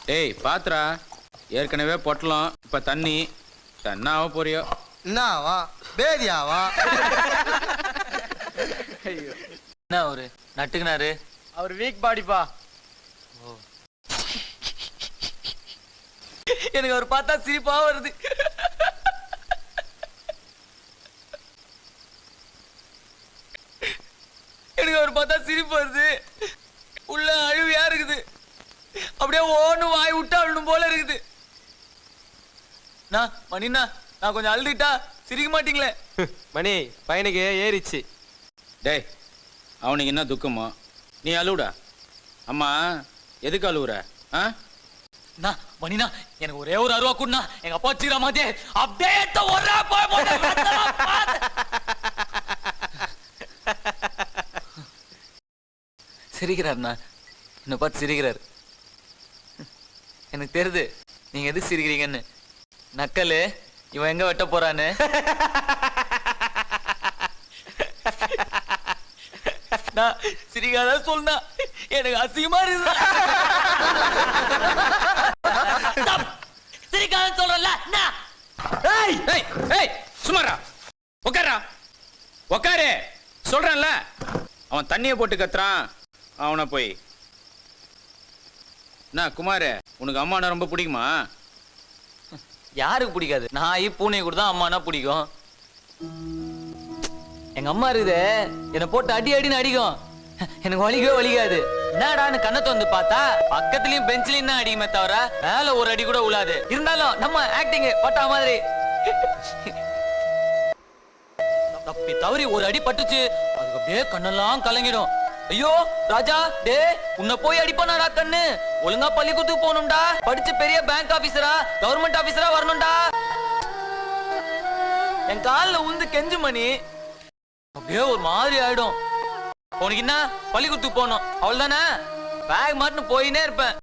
டேய் பாத்துரா, ஏற்கனவே பொட்டலம், இப்ப தண்ணி. தன்னாவ போறியோ? என்னவா பேதியாவா? என்ன அவரு நட்டுக்குனாரு? அவர் வீக் பாடிப்பா. எனக்கு அவர் பார்த்தா சிரிப்பா வருது. எனக்கு அவர் பார்த்தா சிரிப்பு வருது. உள்ள அழுவியா இருக்குது. அப்படியே ஓன்னு வாய் விட்டா அழுணும் போல இருக்குது. மணிண்ணா, நான் கொஞ்சம் அழுதுட்டா சிரிக்க மாட்டீங்களே? மணி பையனுக்கு ஏறிச்சு. டேய், அவனுக்கு என்ன துக்கமோ? நீ அழுவுடா. அம்மா எதுக்கு அழுவுற? மணினா எனக்கு ஒரே ஒரு அருவா கூடனா எங்க அப்பா வச்சுக்கிற மாதிரி அப்படியே ஒரே போய் சிரிக்கிறாருண்ணா, என்னை பார்த்து சிரிக்கிறாரு. எனக்கு தெரியுது நீங்க எது சிரிக்கிறீங்கன்னு. நக்கலு இவன் எங்க வெட்ட போறான்னு. நான் சிரிக்காத சொன்னா எனக்கு அசிங்கமா இருக்கு. சிரிக்காத சொல்றல. சுமாரா உட்காரா, உட்காரு சொல்றேன்ல. அவன் தண்ணிய போட்டு கத்துறான். அவனை போய் என்ன குமாரு, உனக்கு அம்மானா ரொம்ப பிடிக்குமா? யாருக்கு பிடிக்காது? நாய் பூனை கூட தான் அம்மானா பிடிக்கும். எங்க அம்மா இருக்குது, என்னை போட்டு அடி அடின்னு அடிக்கும். எனக்கு வலிக்கவே வலிக்காது. என்னடான்னு கண்ணத்தை வந்து பார்த்தா பக்கத்துலயும் பெஞ்சிலையும் தான் அடிக்குமே தவிர மேல ஒரு அடி கூட உழாது. இருந்தாலும் நம்ம ஆக்டிங் பட்டா மாதிரி தப்பி தவறி ஒரு அடி பட்டுச்சு, அதுக்கு அப்படியே கண்ணெல்லாம் கலங்கிடும். ஐயோ ராஜா, டே உன்னை போய் அடிப்பானாடா கண்ணு. ஒழுங்கா பள்ளிக்கூடத்துக்கு போகணும்டா. படிச்சு பெரிய பேங்க் ஆபீசரா கவர்மெண்ட் ஆபீசரா வரணும்டா. என் காலில் உந்து கெஞ்சு மணி அப்படியே ஒரு மாதிரி ஆயிடும். உனக்கு என்ன பள்ளிக்கூடத்துக்கு போகணும் அவ்வளவுதானே? பேக் மாட்டுன்னு போயினே இருப்பேன்.